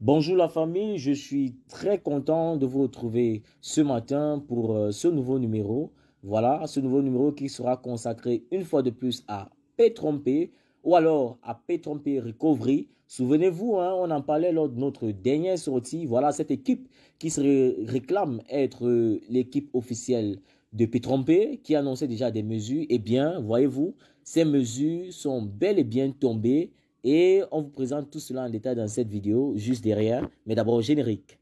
Bonjour la famille, je suis très content de vous retrouver ce matin pour ce nouveau numéro. Voilà, ce nouveau numéro qui sera consacré une fois de plus à P-Trompé ou alors à P-Trompé Recovery. Souvenez-vous, hein, on en parlait lors de notre dernière sortie. Voilà, cette équipe qui se réclame être l'équipe officielle de P-Trompé qui annonçait déjà des mesures. Eh bien, voyez-vous, ces mesures sont bel et bien tombées et on vous présente tout cela en détail dans cette vidéo, juste derrière. Mais d'abord, générique.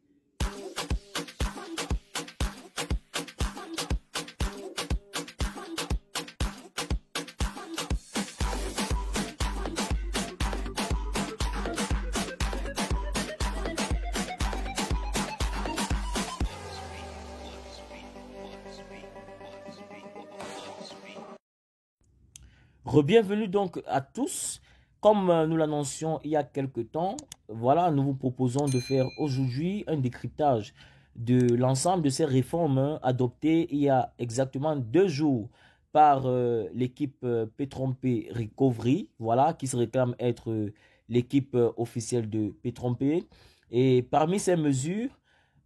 Rebienvenue donc à tous. Comme nous l'annoncions il y a quelques temps, voilà, nous vous proposons de faire aujourd'hui un décryptage de l'ensemble de ces réformes adoptées il y a exactement 2 jours par l'équipe P-Trompé Recovery, voilà, qui se réclame être l'équipe officielle de P-Trompé. Et parmi ces mesures,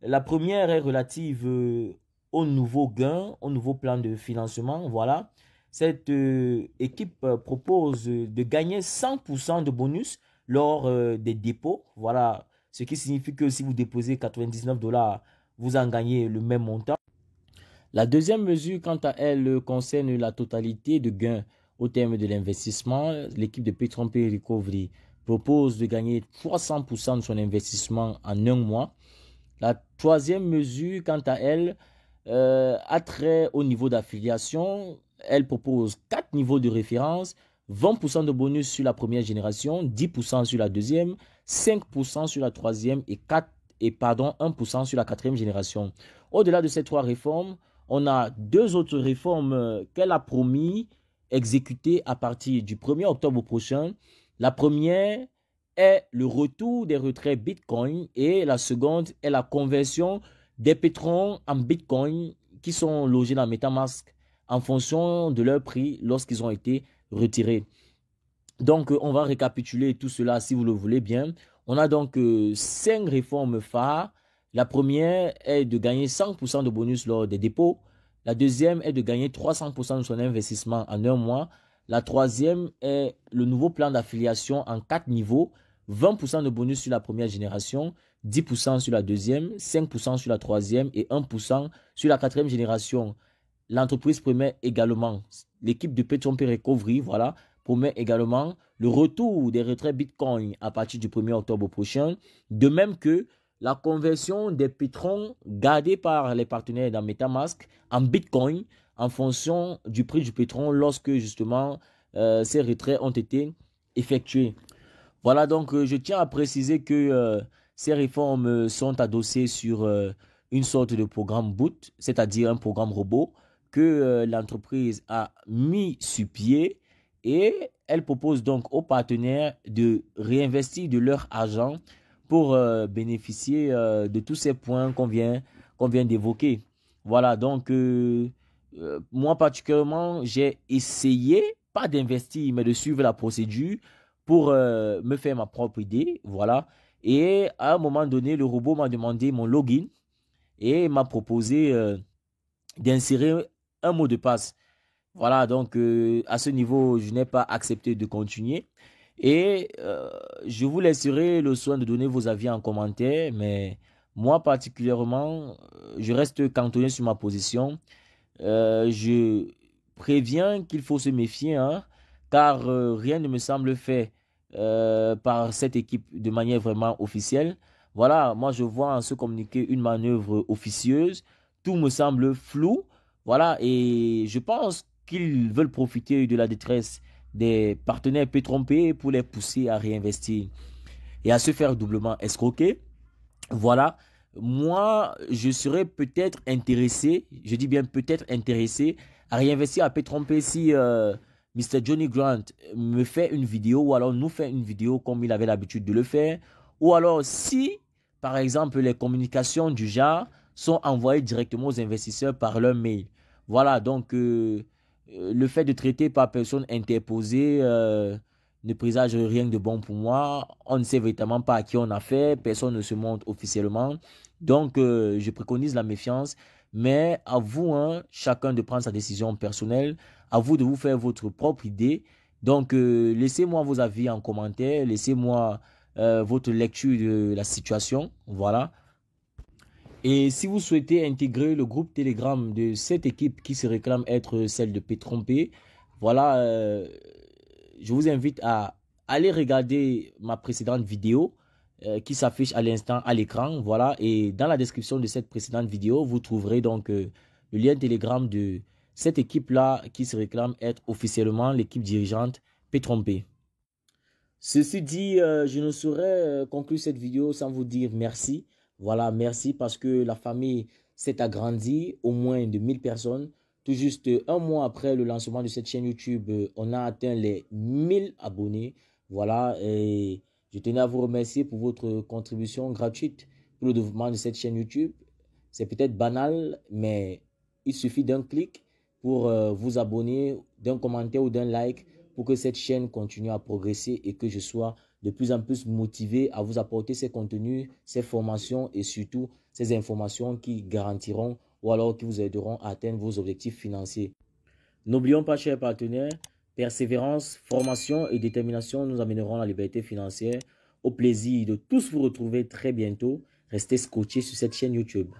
la première est relative au nouveau gain, au nouveau plan de financement, voilà. Cette équipe propose de gagner 100% de bonus lors des dépôts. Voilà, ce qui signifie que si vous déposez 99 dollars, vous en gagnez le même montant. La deuxième mesure, quant à elle, concerne la totalité de gains au terme de l'investissement. L'équipe de P-Trompé Recovery propose de gagner 300% de son investissement en un mois. La troisième mesure, quant à elle, a trait au niveau d'affiliation. Elle propose 4 niveaux de référence, 20% de bonus sur la première génération, 10% sur la deuxième, 5% sur la troisième et 1% sur la quatrième génération. Au-delà de ces 3 réformes, on a 2 autres réformes qu'elle a promis exécuter à partir du 1er octobre prochain. La première est le retour des retraits Bitcoin et la seconde est la conversion des pétrons en Bitcoin qui sont logés dans MetaMask en fonction de leur prix lorsqu'ils ont été retirés. Donc, on va récapituler tout cela si vous le voulez bien. On a donc 5 réformes phares. La première est de gagner 100% de bonus lors des dépôts. La deuxième est de gagner 300% de son investissement en un mois. La troisième est le nouveau plan d'affiliation en 4 niveaux. 20% de bonus sur la première génération, 10% sur la deuxième, 5% sur la troisième et 1% sur la quatrième génération. L'entreprise promet également, l'équipe de P-Trompé Recovery, voilà, promet également le retour des retraits Bitcoin à partir du 1er octobre prochain, de même que la conversion des pétrons gardés par les partenaires dans MetaMask en Bitcoin en fonction du prix du pétron lorsque justement ces retraits ont été effectués. Voilà, donc je tiens à préciser que ces réformes sont adossées sur une sorte de programme boot, c'est-à-dire un programme robot que l'entreprise a mis sur pied et elle propose donc aux partenaires de réinvestir de leur argent pour bénéficier de tous ces points qu'on vient d'évoquer. Voilà, donc moi particulièrement, j'ai essayé, pas d'investir, mais de suivre la procédure pour me faire ma propre idée, voilà. Et à un moment donné, le robot m'a demandé mon login et m'a proposé d'insérer un mot de passe. Voilà, donc à ce niveau, je n'ai pas accepté de continuer. Et je vous laisserai le soin de donner vos avis en commentaire, mais moi particulièrement, je reste cantonné sur ma position. Je préviens qu'il faut se méfier, hein, car rien ne me semble fait par cette équipe de manière vraiment officielle. Voilà, moi je vois en ce communiqué une manœuvre officieuse. Tout me semble flou. Voilà, et je pense qu'ils veulent profiter de la détresse des partenaires P-Trompés pour les pousser à réinvestir et à se faire doublement escroquer. Voilà, moi, je serais peut-être intéressé, je dis bien peut-être intéressé, à réinvestir à P-Trompé si Mr. Johnny Grant me fait une vidéo ou alors nous fait une vidéo comme il avait l'habitude de le faire. Ou alors si, par exemple, les communications du genre sont envoyées directement aux investisseurs par leur mail. Voilà, donc le fait de traiter par personne interposée ne présage rien de bon pour moi. On ne sait véritablement pas à qui on a fait. Personne ne se montre officiellement. Donc, je préconise la méfiance. Mais à vous, hein, chacun de prendre sa décision personnelle. À vous de vous faire votre propre idée. Donc, laissez-moi vos avis en commentaire. Laissez-moi votre lecture de la situation. Voilà. Et si vous souhaitez intégrer le groupe Telegram de cette équipe qui se réclame être celle de Pétrompé, voilà, je vous invite à aller regarder ma précédente vidéo qui s'affiche à l'instant à l'écran. Voilà, et dans la description de cette précédente vidéo, vous trouverez donc le lien Telegram de cette équipe-là qui se réclame être officiellement l'équipe dirigeante Pétrompé. Ceci dit, je ne saurais conclure cette vidéo sans vous dire merci. Voilà, merci parce que la famille s'est agrandie, au moins de 1000 personnes. Tout juste un mois après le lancement de cette chaîne YouTube, on a atteint les 1000 abonnés. Voilà, et je tenais à vous remercier pour votre contribution gratuite pour le développement de cette chaîne YouTube. C'est peut-être banal, mais il suffit d'un clic pour vous abonner, d'un commentaire ou d'un like pour que cette chaîne continue à progresser et que je sois de plus en plus motivé à vous apporter ces contenus, ces formations et surtout ces informations qui garantiront ou alors qui vous aideront à atteindre vos objectifs financiers. N'oublions pas, chers partenaires, persévérance, formation et détermination nous amèneront à la liberté financière. Au plaisir de tous vous retrouver très bientôt. Restez scotchés sur cette chaîne YouTube.